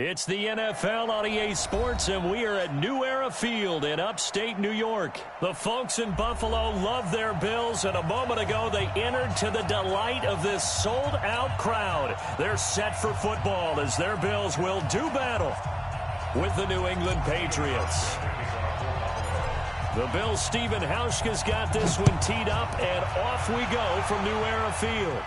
It's the NFL on EA Sports, and we are at New Era Field in upstate New York. The folks in Buffalo love their Bills, and a moment ago they entered to the delight of this sold-out crowd. They're set for football as their Bills will do battle with the New England Patriots. The Bills' Stephen Hauschka's got this one teed up, and off we go from New Era Field.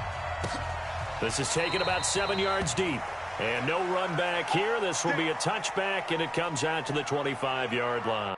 This is taken about 7 yards deep. And no run back here. This will be a touchback, and it comes out to the 25-yard line.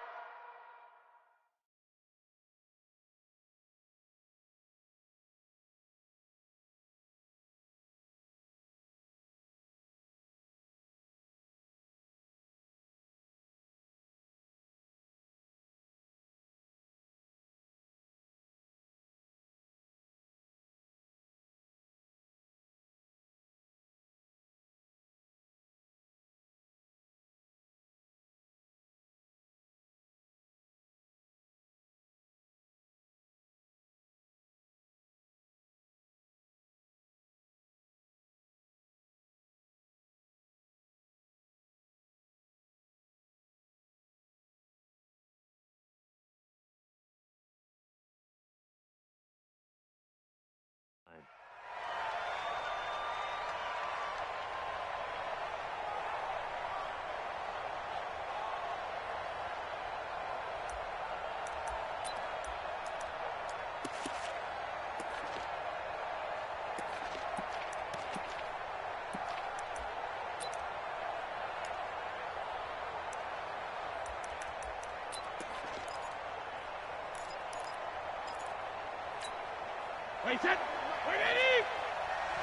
Wait, set. Wait, ready.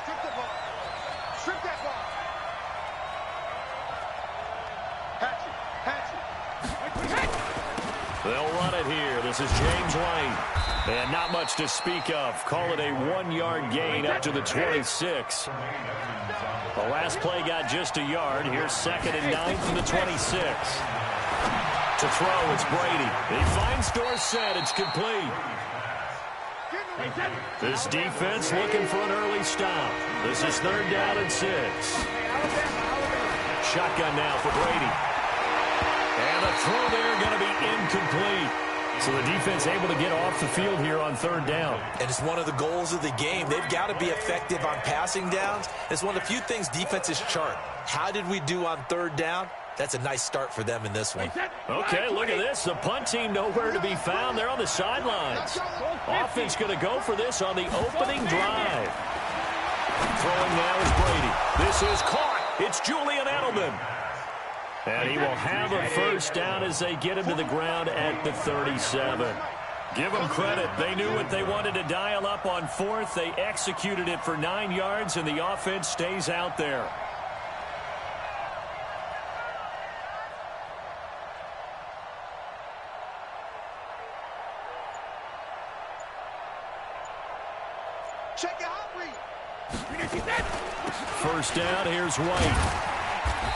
Strip the ball. Strip that ball. Hatch it. They'll run it here. This is James White. And not much to speak of. Call it a 1-yard gain up to the 26. The last play got just a yard. Here's 2nd and 9 from the 26. To throw, it's Brady. He finds Dorsett. It's complete. This defense looking for an early stop. This is 3rd down and 6. Shotgun now for Brady. And a throw there going to be incomplete. So the defense able to get off the field here on 3rd down. And it's one of the goals of the game. They've got to be effective on passing downs. It's one of the few things defenses chart. How did we do on 3rd down? That's a nice start for them in this one. Okay, look at this. The punt team nowhere to be found. They're on the sidelines. Offense going to go for this on the opening drive. Throwing now is Brady. This is caught. It's Julian Edelman. And he will have a first down as they get him to the ground at the 37. Give them credit. They knew what they wanted to dial up on 4th. They executed it for 9 yards, and the offense stays out there. First down, here's White.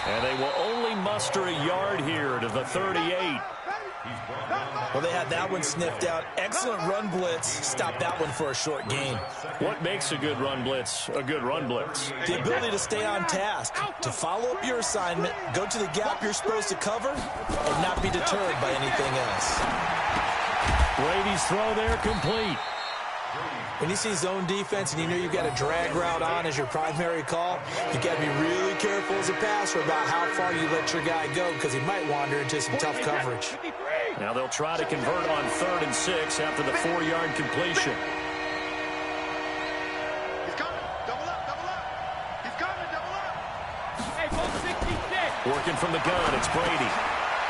And they will only muster a yard here to the 38. Well, they had that one sniffed out. Excellent run blitz. Stop that one for a short gain. What makes a good run blitz a good run blitz? The ability to stay on task, to follow up your assignment, go to the gap you're supposed to cover, and not be deterred by anything else. Brady's throw there complete. When you see zone defense and you know you've got a drag route on as your primary call, you've got to be really careful as a passer about how far you let your guy go because he might wander into some tough coverage. Now they'll try to convert on 3rd and 6 after the 4-yard completion. He's coming. Double up, double up. He's coming, double up. Hey, ball 66. Working from the gun, it's Brady.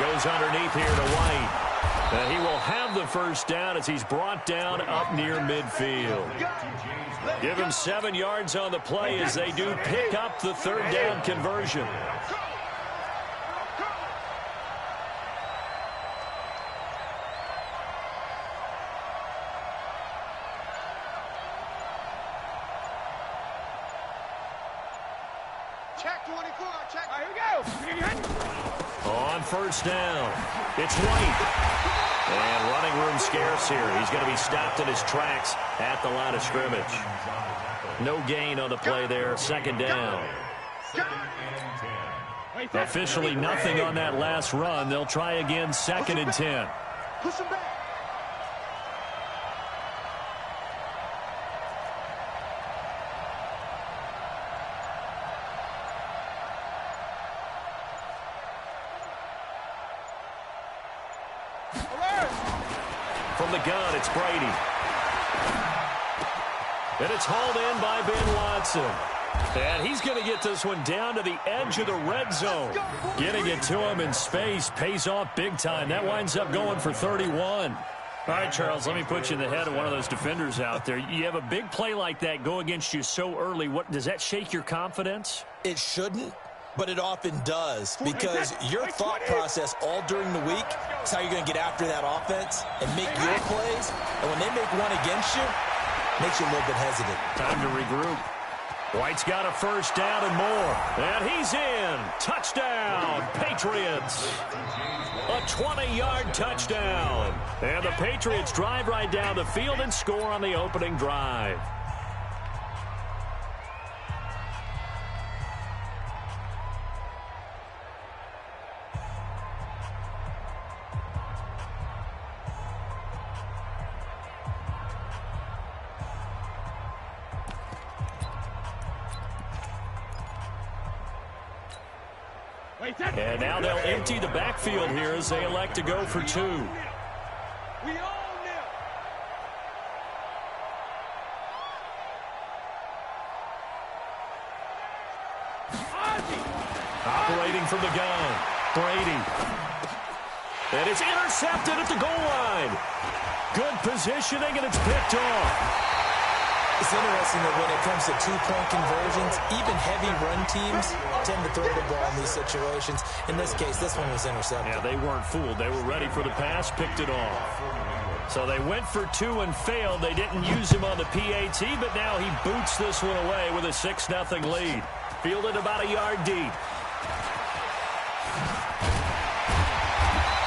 Goes underneath here to White. And he will have the first down as he's brought down up near midfield. Give him 7 yards on the play as they do pick up the 3rd down conversion. Check 24, check. Here we go. On first down, it's White. And running room scarce here. He's going to be stopped in his tracks at the line of scrimmage. No gain on the play there. 2nd down. Officially nothing on that last run. They'll try again, 2nd and 10. Push him back. From the gun, it's Brady. And it's hauled in by Ben Watson. And he's going to get this one down to the edge of the red zone. Getting it to him in space pays off big time. That winds up going for 31. All right, Charles, let me put you in the head of one of those defenders out there. You have a big play like that go against you so early. What does that shake your confidence? It shouldn't, but it often does, because your thought process all during the week is how you're going to get after that offense and make your plays. And when they make one against you, it makes you a little bit hesitant. Time to regroup. White's got a first down and more. And he's in. Touchdown, Patriots. A 20-yard touchdown. And the Patriots drive right down the field and score on the opening drive. And now they'll empty the backfield here as they elect to go for 2. We own them. Operating from the gun, Brady. And it's intercepted at the goal line. Good positioning, and it's picked off. It's interesting that when it comes to two-point conversions, even heavy run teams tend to throw the ball in these situations. In this case, this one was intercepted. Yeah, they weren't fooled. They were ready for the pass, picked it off. So they went for 2 and failed. They didn't use him on the PAT, but now he boots this one away with a 6-0 lead. Fielded about a yard deep.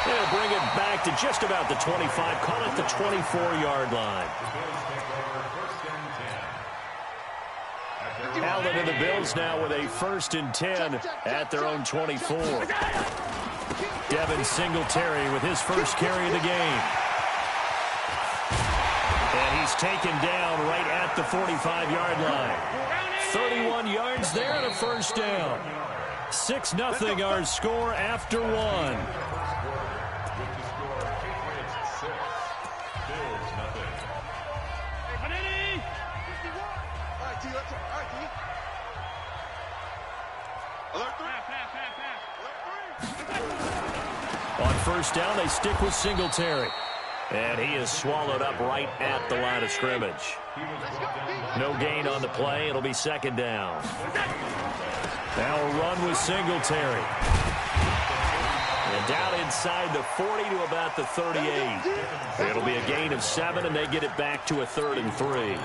They'll bring it back to just about the 25. Call it the 24-yard line. Allen and the Bills now with a 1st and 10 at their own 24. Devin Singletary with his first carry of the game. And he's taken down right at the 45-yard line. 31 yards there and a first down. 6-0 our score after 1. On first down, they stick with Singletary. And he is swallowed up right at the line of scrimmage. No gain on the play. It'll be 2nd down. Now a run with Singletary. And down inside the 40 to about the 38. It'll be a gain of 7, and they get it back to a 3rd and 3.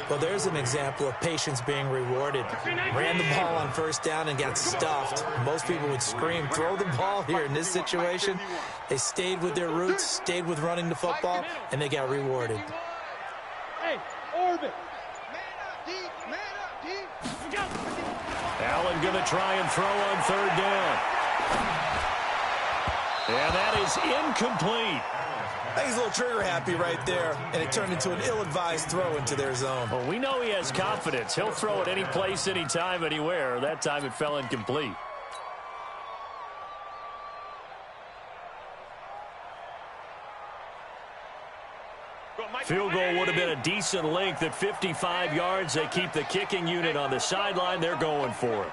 Well, there's an example of patience being rewarded. Ran the ball on first down and got stuffed. Most people would scream, throw the ball here. In this situation, they stayed with their roots, stayed with running the football, and they got rewarded. Hey, orbit. Man up, D. Allen going to try and throw on 3rd down. And that is incomplete. I think he's a little trigger happy right there, and it turned into an ill-advised throw into their zone. Well, we know he has confidence. He'll throw it any place, anytime, anywhere. That time it fell incomplete. Field goal would have been a decent length at 55 yards. They keep the kicking unit on the sideline. They're going for it.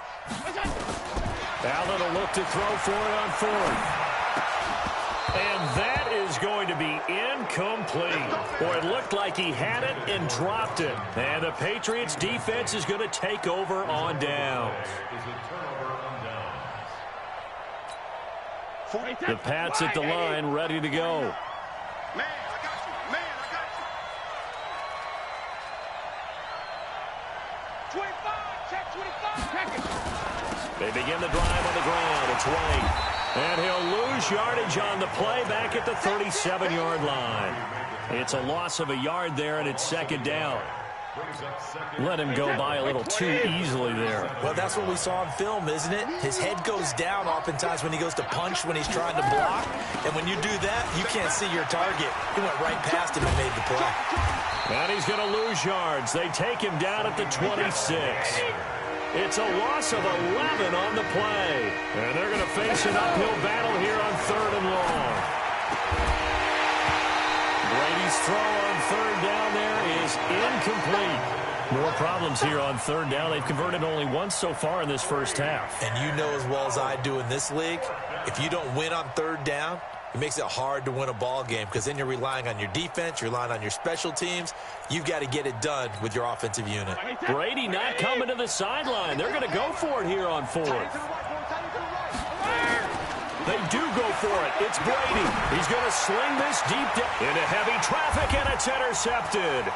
Allen will look to throw for it on 4th. And that is going to be incomplete. Boy, it looked like he had it and dropped it. And the Patriots defense is going to take over on downs. The Pats at the line, ready to go. Man, I got you. Man, I got you. 25, check 25. Check it. They begin the drive on the ground. It's White. And he'll lose yardage on the play back at the 37-yard line. It's a loss of a yard there, and it's 2nd down. Let him go by a little too easily there. Well, that's what we saw on film, isn't it? His head goes down oftentimes when he goes to punch when he's trying to block. And when you do that, you can't see your target. He went right past him and made the play. And he's going to lose yards. They take him down at the 26. It's a loss of 11 on the play. And they're going to face an uphill battle here on 3rd and long. Brady's throw on 3rd down there is incomplete. More problems here on 3rd down. They've converted only once so far in this first half. And you know as well as I do in this league, if you don't win on 3rd down, it makes it hard to win a ball game because then you're relying on your defense, you're relying on your special teams. You've got to get it done with your offensive unit. Brady not coming to the sideline. They're going to go for it here on 4th. They do go for it. It's Brady. He's going to sling this deep into heavy traffic, and it's intercepted.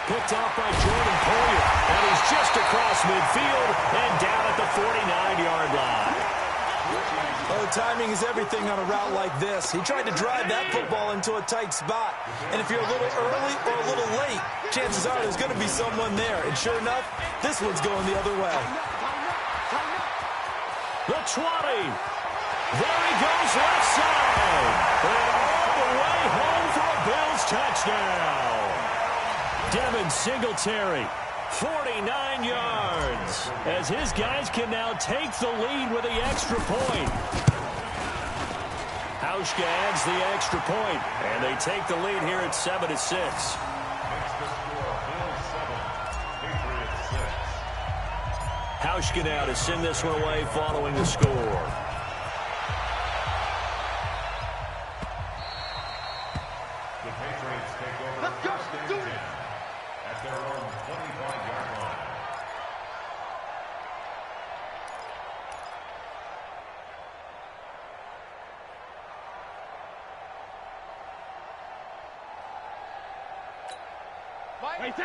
Picked off by Jordan Poyer, and he's just across midfield and down at the 49-yard line. Oh, timing is everything on a route like this. He tried to drive that football into a tight spot. And if you're a little early or a little late, chances are there's going to be someone there. And sure enough, this one's going the other way. The 20. There he goes left side. And all the way home for a Bills touchdown. Devin Singletary, 49 yards, as his guys can now take the lead with the extra point. Hauschka adds the extra point, and they take the lead here at 7-6. Hauschka now to send this one away following the score.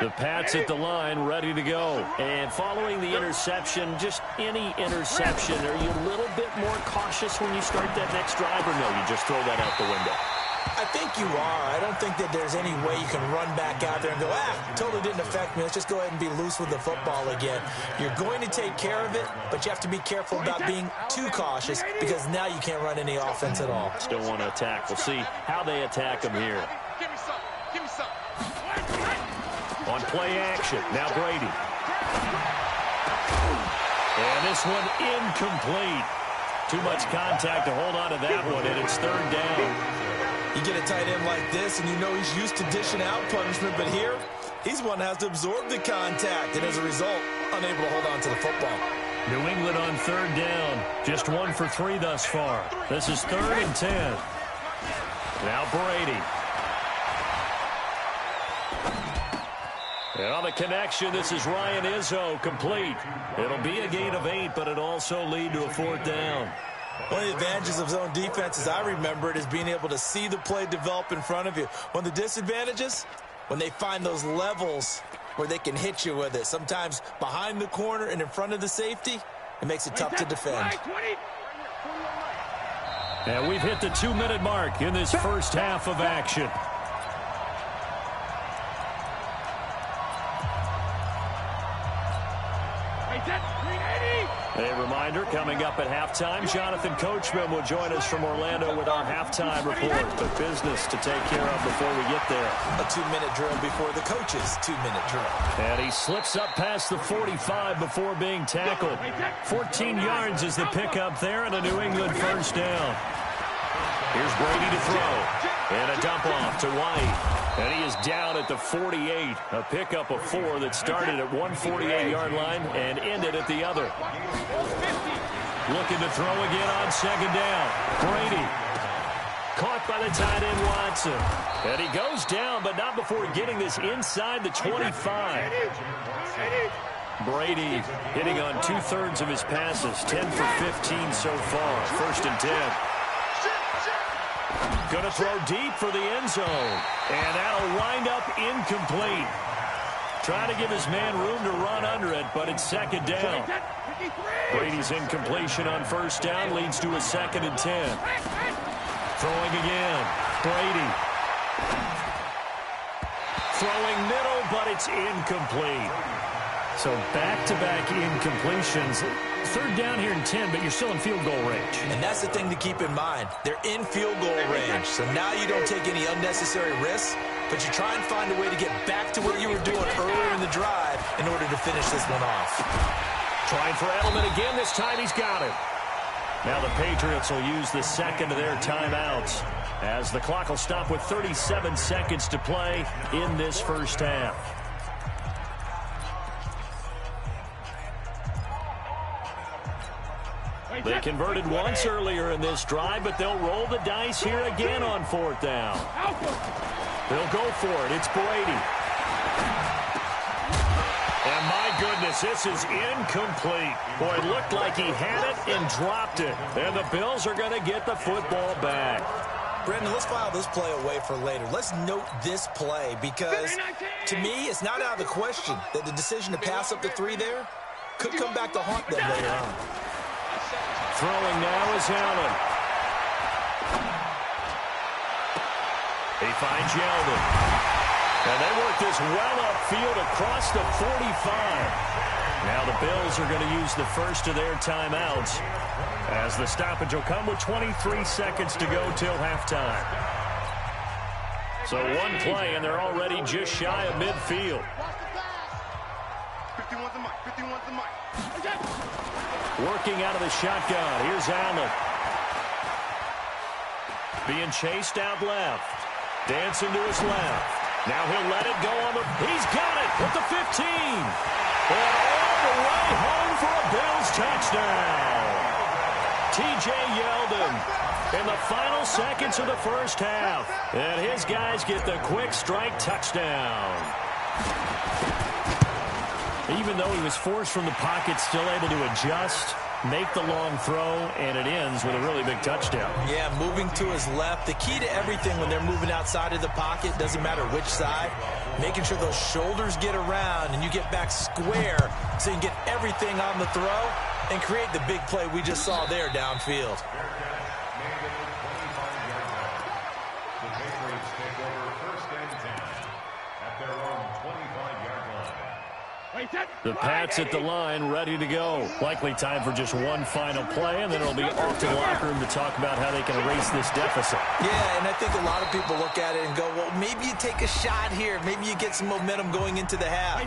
The Pats at the line, ready to go. And following the interception, just any interception, are you a little bit more cautious when you start that next drive, or no, you just throw that out the window? I think you are. I don't think that there's any way you can run back out there and go, totally didn't affect me. Let's just go ahead and be loose with the football again. You're going to take care of it, but you have to be careful about being too cautious because now you can't run any offense at all. Still want to attack. We'll see how they attack them here. Give me some. Give me some. On play action, now Brady. And this one incomplete. Too much contact to hold on to that one, and it's 3rd down. You get a tight end like this, and you know he's used to dishing out punishment, but here, he's one that has to absorb the contact, and as a result, unable to hold on to the football. New England on 3rd down. Just 1 for 3 thus far. This is 3rd and 10. Now Brady. And on the connection, this is Ryan Izzo, complete. It'll be a gain of 8, but it also lead to a 4th down. One of the advantages of zone defense, as I remember it, is being able to see the play develop in front of you. One of the disadvantages, when they find those levels where they can hit you with it, sometimes behind the corner and in front of the safety, it makes it tough to defend. And we've hit the 2-minute mark in this first half of action. A reminder, coming up at halftime, Jonathan Coachman will join us from Orlando with our halftime report. But business to take care of before we get there. A 2-minute drill before the coach's 2-minute drill. And he slips up past the 45 before being tackled. 14 yards is the pickup there, and a New England first down. Here's Brady to throw. And a dump off to White. And he is down at the 48. A pickup of 4 that started at one 48-yard line and ended at the other. Looking to throw again on 2nd down. Brady. Caught by the tight end Watson. And he goes down, but not before getting this inside the 25. Brady hitting on 2/3 of his passes. 10 for 15 so far. 1st and 10. Going to throw deep for the end zone. And that'll wind up incomplete. Trying to give his man room to run under it, but it's 2nd down. Brady's incompletion on 1st down leads to a 2nd and 10. Throwing again. Brady. Throwing middle, but it's incomplete. So back-to-back incompletions. Third down here in 10, but you're still in field goal range. And that's the thing to keep in mind. They're in field goal range. So now you don't take any unnecessary risks, but you try and find a way to get back to what you were doing earlier in the drive in order to finish this one off. Trying for Edelman again. This time he's got it. Now the Patriots will use the second of their timeouts as the clock will stop with 37 seconds to play in this first half. They converted once earlier in this drive, but they'll roll the dice here again on fourth down. They'll go for it. It's Brady. And my goodness, this is incomplete. Boy, it looked like he had it and dropped it. And the Bills are going to get the football back. Brendan, let's file this play away for later. Let's note this play because, to me, it's not out of the question that the decision to pass up the 3 there could come back to haunt them later on. Throwing now is Allen. He finds Yeldon. And they work this well upfield across the 45. Now the Bills are going to use the first of their timeouts as the stoppage will come with 23 seconds to go till halftime. So one play, and they're already just shy of midfield. 51's the mic. 51's the mic. Working out of the shotgun. Here's Allen. Being chased out left. Dancing to his left. Now he'll let it go on the... He's got it at the 15. And all the way home for a Bills touchdown. T.J. Yeldon in the final seconds of the first half. And his guys get the quick strike touchdown. Even though he was forced from the pocket, still able to adjust, make the long throw, and it ends with a really big touchdown. Yeah, moving to his left. The key to everything when they're moving outside of the pocket, doesn't matter which side, making sure those shoulders get around and you get back square so you can get everything on the throw and create the big play we just saw there downfield. The Pats at the line, ready to go. Likely time for just one final play, and then it'll be off to the locker room to talk about how they can erase this deficit. Yeah, and I think a lot of people look at it and go, well, maybe you take a shot here. Maybe you get some momentum going into the half.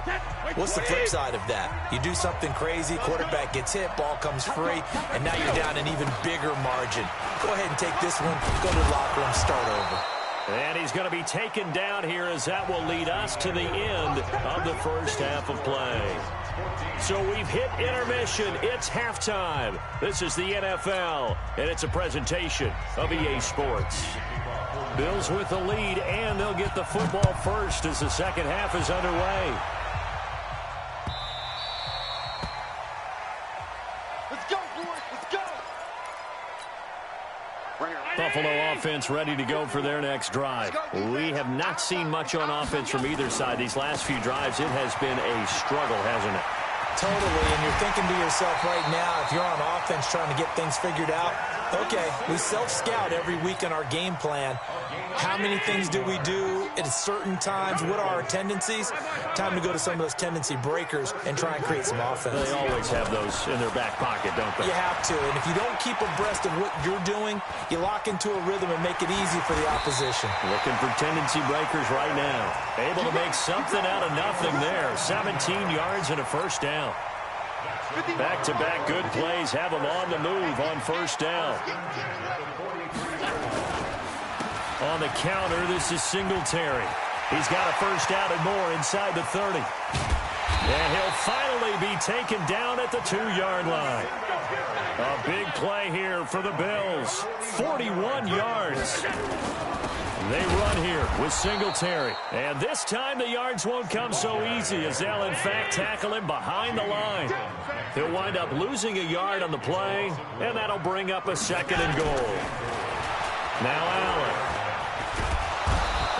What's the flip side of that? You do something crazy, quarterback gets hit, ball comes free, and now you're down an even bigger margin. Go ahead and take this one, go to the locker room, start over. And he's going to be taken down here as that will lead us to the end of the first half of play. So we've hit intermission. It's halftime. This is the NFL, and it's a presentation of EA Sports. Bills with the lead, and they'll get the football first as the second half is underway. Let's go, boys. Let's go. Buffalo offense ready to go for their next drive. We have not seen much on offense from either side. These last few drives, it has been a struggle, hasn't it? Totally, and you're thinking to yourself right now, if you're on offense trying to get things figured out, okay, we self-scout every week in our game plan. How many things do we do at certain times? What are our tendencies? Time to go to some of those tendency breakers and try and create some offense. They always have those in their back pocket, don't they? You have to, and if you don't keep abreast of what you're doing, you lock into a rhythm and make it easy for the opposition. Looking for tendency breakers right now. Able to make something out of nothing there. 17 yards and a first down. Back-to-back good plays have them on the move on first down. On the counter, this is Singletary. He's got a first down and more inside the 30. And he'll finally be taken down at the 2-yard line. A big play here for the Bills. 41 yards. They run here with Singletary. And this time the yards won't come so easy as they'll, in fact, tackle him behind the line. He'll wind up losing a yard on the play, and that'll bring up a second and goal. Now Allen.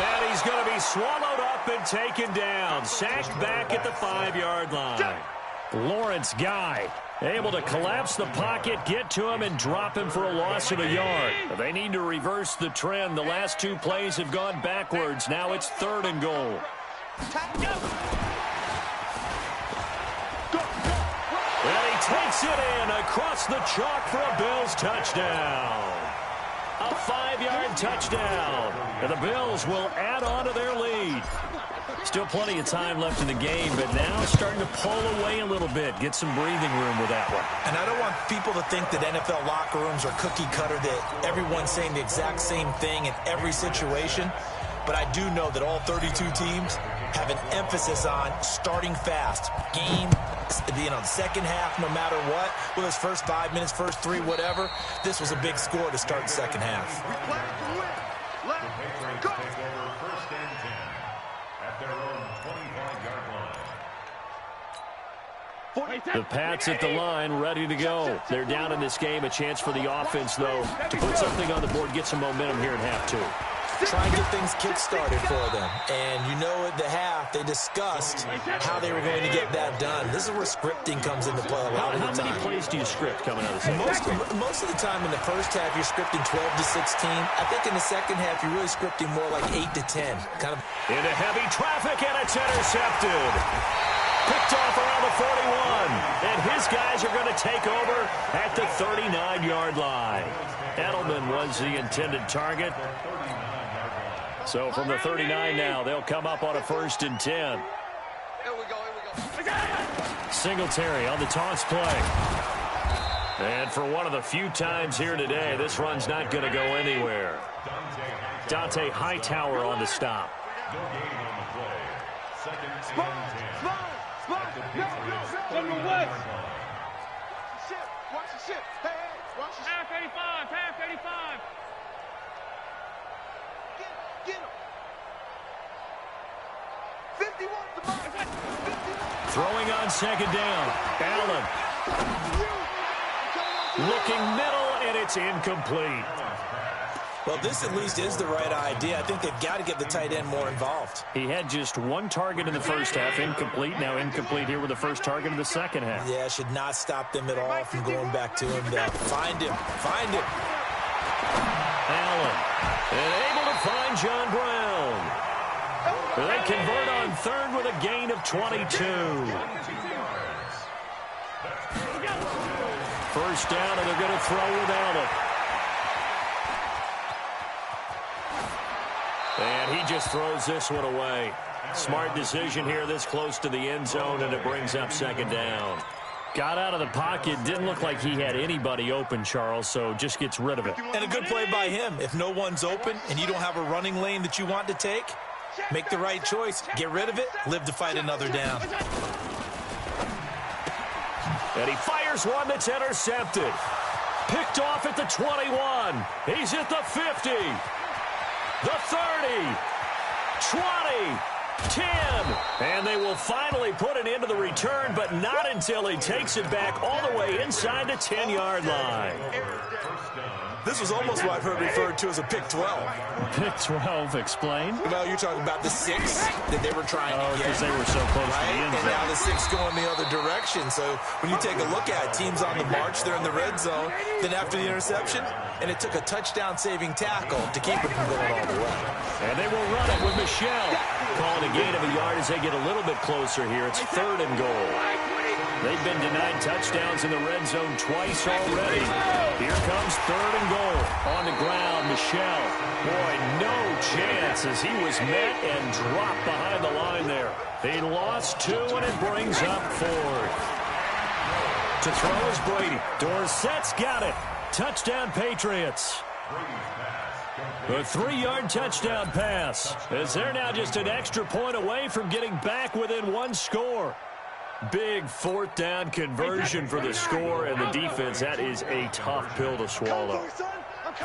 And he's going to be swallowed up and taken down. Sacked back at the 5-yard line. Lawrence Guy able to collapse the pocket, get to him, and drop him for a loss of a yard. They need to reverse the trend. The last two plays have gone backwards. Now it's 3rd and goal. And he takes it in across the chalk for a Bills touchdown. A 5-yard touchdown. And the Bills will add on to their lead. Still plenty of time left in the game, but now starting to pull away a little bit. Get some breathing room with that one. And I don't want people to think that NFL locker rooms are cookie cutter, that everyone's saying the exact same thing in every situation. But I do know that all 32 teams have an emphasis on starting fast. Game, the second half, no matter what, whether it's first 5 minutes, first 3, whatever. This was a big score to start the second half. The Pats at the line, ready to go. They're down in this game. A chance for the offense, though, to put something on the board, get some momentum here in half 2. Try and get things kick-started for them. And you know at the half, they discussed how they were going to get that done. This is where scripting comes into play a lot of the time. How many plays do you script coming out of the second? Most of the time in the first half, you're scripting 12 to 16. I think in the second half, you're really scripting more like 8 to 10. Kind of into heavy traffic, and it's intercepted. Picked off around the 41. And his guys are going to take over at the 39-yard line. Edelman was the intended target. So from the 39 now, they'll come up on a 1st and 10. Here we go. Singletary on the toss play. And for one of the few times here today, this run's not going to go anywhere. Dante Hightower on the stop. Watch the ship. Hey, watch the ship. Half 85. Get him. 51 to mine. 51. Throwing on second down. Allen. Looking middle, and it's incomplete. Well, this at least is the right idea. I think they've got to get the tight end more involved. He had just one target in the first half, incomplete. Now incomplete here with the first target of the second half. Yeah, should not stop them at all from going back to him. Find him. Allen, and able to find John Brown. They convert on 3rd with a gain of 22. First down, and they're going to throw with Allen. And he just throws this one away. Smart decision here this close to the end zone, and it brings up second down. Got out of the pocket. Didn't look like he had anybody open, Charles, so just gets rid of it. And a good play by him. If no one's open and you don't have a running lane that you want to take, make the right choice. Get rid of it. Live to fight another down. And he fires one that's intercepted. Picked off at the 21. He's at the 50. The 30, 20, 10. And they will finally put an end to the return, but not until he takes it back all the way inside the 10-yard line. This was almost what I've heard referred to as a pick 12. Pick 12, explain. Well, you're talking about the 6 that they were trying to get. Because they were so close to the end zone. And now the 6 going the other direction. So when you take a look at it, teams on the march, they're in the red zone. Then after the interception, and it took a touchdown-saving tackle to keep it from going all the way. And they will run it with Michelle. Calling a gain of a yard as they get a little bit closer here. It's 3rd and goal. They've been denied touchdowns in the red zone twice already. Here comes 3rd and goal. On the ground, Michelle. Boy, no chance as he was met and dropped behind the line there. He lost 2, and it brings up 4th. To throw is Brady. Dorsett's got it. Touchdown, Patriots. A 3-yard touchdown pass, as they're now just an extra point away from getting back within 1 score. Big 4th down conversion for the score, and the defense, that is a tough pill to swallow.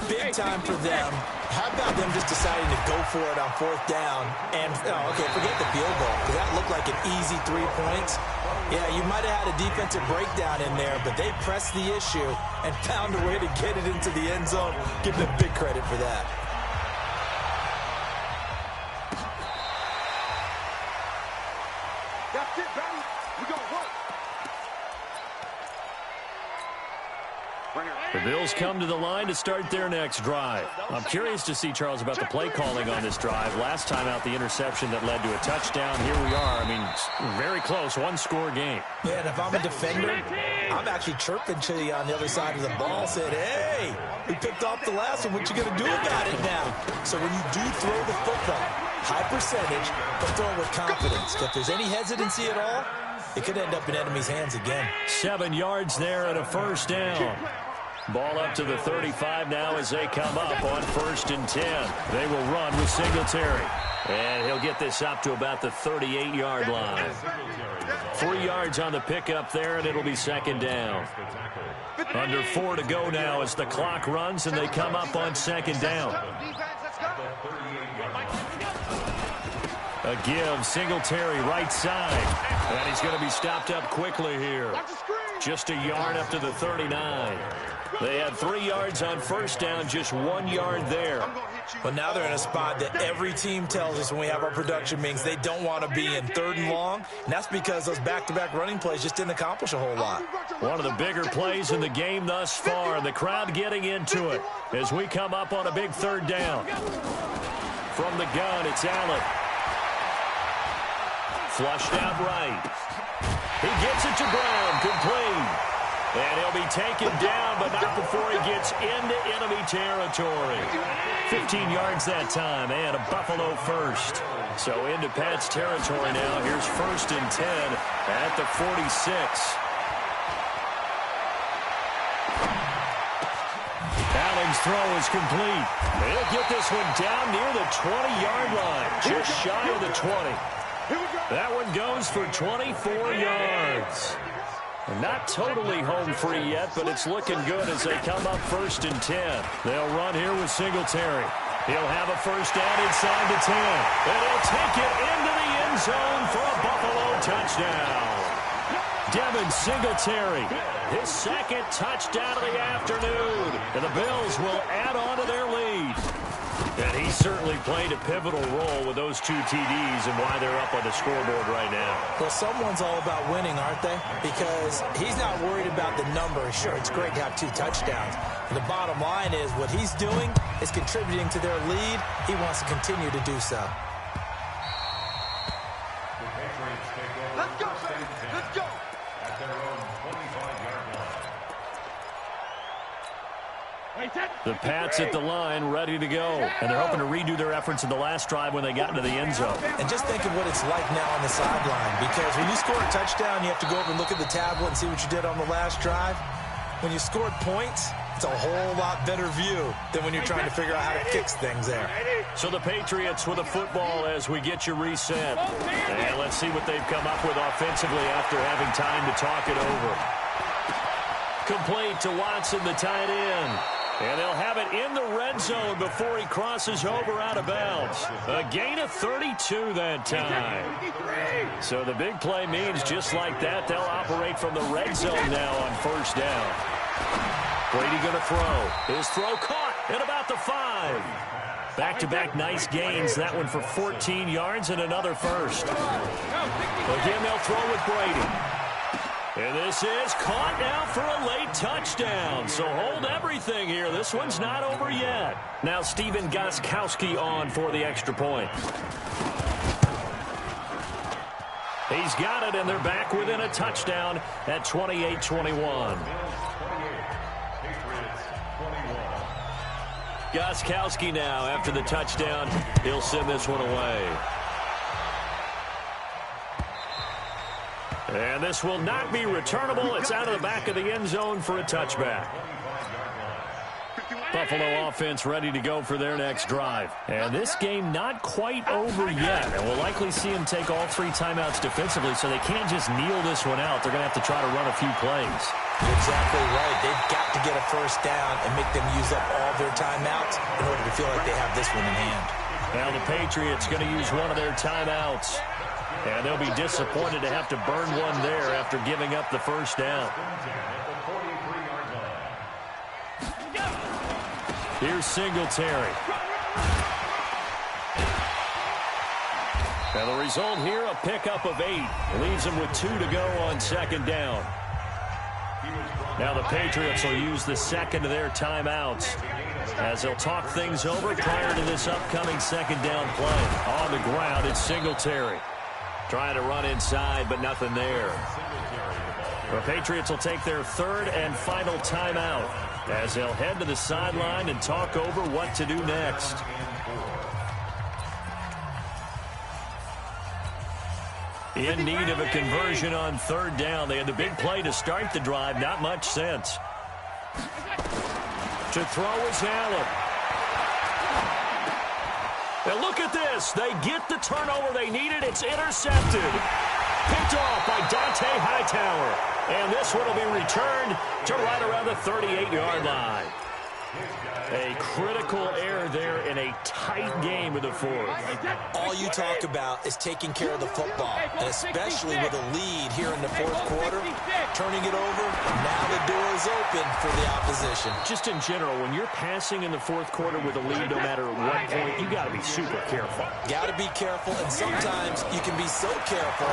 Big time for them. How about them just deciding to go for it on 4th down? And, forget the field goal, because that looked like an easy 3 points. Yeah, you might have had a defensive breakdown in there, but they pressed the issue and found a way to get it into the end zone. Give them big credit for that. That's it, baby. We're going to work. The Bills come to the line to start their next drive. I'm curious to see, Charles, about the play calling on this drive. Last time out, the interception that led to a touchdown. Here we are. I mean, very close, one-score game. Yeah, and if I'm a defender, I'm actually chirping to you on the other side of the ball, saying, hey, we picked off the last one. What you going to do about it now? So when you do throw the football, high percentage, but throw it with confidence. If there's any hesitancy at all, it could end up in enemy's hands again. 7 yards there and a first down. Ball up to the 35 now as they come up on 1st and 10. They will run with Singletary. And he'll get this up to about the 38-yard line. 3 yards on the pickup there, and it'll be 2nd down. Under 4 to go now as the clock runs, and they come up on 2nd down. A give, Singletary right side. And he's going to be stopped up quickly here. Just a yard up to the 39. They had 3 yards on 1st down, just 1 yard there. But now they're in a spot that every team tells us when we have our production meetings they don't want to be in, 3rd and long. And that's because those back-to-back running plays just didn't accomplish a whole lot. One of the bigger plays in the game thus far. The crowd getting into it as we come up on a big 3rd down. From the gun, it's Allen. Flushed out right. He gets it to Brown, complete. And he'll be taken down, but not before he gets into enemy territory. 15 yards that time, and a Buffalo first. So into Pat's territory now. Here's 1st and 10 at the 46. Allen's throw is complete. He'll get this one down near the 20-yard line, just shy of the 20. That one goes for 24 yards. Not totally home free yet, but it's looking good as they come up 1st and 10. They'll run here with Singletary. He'll have a first down inside the 10. And he'll take it into the end zone for a Buffalo touchdown. Devin Singletary, his 2nd touchdown of the afternoon. And the Bills will add on to their lead. And he certainly played a pivotal role with those 2 TDs and why they're up on the scoreboard right now. Well, someone's all about winning, aren't they? Because he's not worried about the number. Sure, it's great to have 2 touchdowns. And the bottom line is what he's doing is contributing to their lead. He wants to continue to do so. Let's go, baby. Let's go. At their own 25-yard line. The Pats at the line, ready to go. And they're hoping to redo their efforts in the last drive when they got into the end zone. And just think of what it's like now on the sideline. Because when you score a touchdown, you have to go over and look at the tablet and see what you did on the last drive. When you scored points, it's a whole lot better view than when you're trying to figure out how to fix things there. So the Patriots with a football as we get you reset. And let's see what they've come up with offensively after having time to talk it over. Complete to Watson, the tight end. And they'll have it in the red zone before he crosses over out of bounds. A gain of 32 that time. So the big play means just like that, they'll operate from the red zone now on 1st down. Brady going to throw. His throw caught at about the 5. Back-to-back nice gains. That one for 14 yards and another first. Again, they'll throw with Brady. And this is caught now for a late touchdown. So hold everything here. This one's not over yet. Now Steven Gostkowski on for the extra point. He's got it, and they're back within a touchdown at 28-21. Gostkowski now after the touchdown. He'll send this one away. And this will not be returnable. It's out of the back of the end zone for a touchback. Buffalo offense ready to go for their next drive. And this game not quite over yet. And we'll likely see them take all 3 timeouts defensively, so they can't just kneel this one out. They're going to have to try to run a few plays. You're exactly right. They've got to get a first down and make them use up all their timeouts in order to feel like they have this one in hand. Now the Patriots going to use one of their timeouts. And they'll be disappointed to have to burn one there after giving up the first down. Here's Singletary. And the result here, a pickup of 8. Leaves them with 2 to go on 2nd down. Now the Patriots will use the second of their timeouts as they'll talk things over prior to this upcoming second down play. On the ground, it's Singletary. Trying to run inside, but nothing there. The Patriots will take their third and final timeout as they'll head to the sideline and talk over what to do next. In need of a conversion on third down. They had the big play to start the drive. Not much sense. To throw is Allen. And look at this. They get the turnover they needed. It's intercepted. Picked off by Dante Hightower. And this one will be returned to right around the 38-yard line. A critical error there in a tight game of the fourth. All you talk about is taking care of the football, and especially with a lead here in the fourth quarter, turning it over, now the door is open for the opposition. Just in general, when you're passing in the fourth quarter with a lead, no matter what point, you got to be super careful. Got to be careful, and sometimes you can be so careful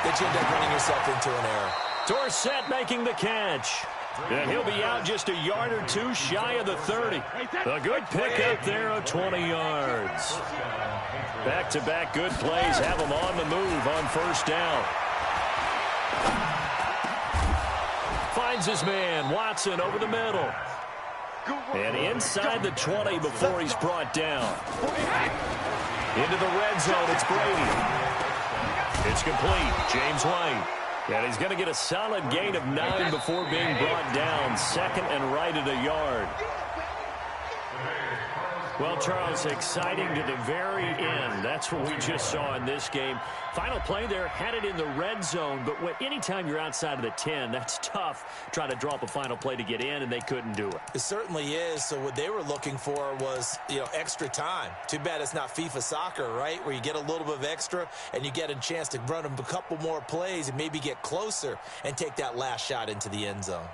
that you end up running yourself into an error. Dorsett making the catch. And he'll be out just a yard or two shy of the 30. A good pickup there of 20 yards. Back-to-back good plays have him on the move on first down. Finds his man, Watson, over the middle. And inside the 20 before he's brought down. Into the red zone, it's Brady. It's complete, James White. And he's going to get a solid gain of 9 before being brought down. Second and right at a yard. Well, Charles, exciting to the very end. That's what we just saw in this game. Final play there, had it in the red zone, but anytime you're outside of the 10, that's tough. Trying to draw up a final play to get in, and they couldn't do it. It certainly is. So what they were looking for was, extra time. Too bad it's not FIFA soccer, right, where you get a little bit of extra and you get a chance to run a couple more plays and maybe get closer and take that last shot into the end zone.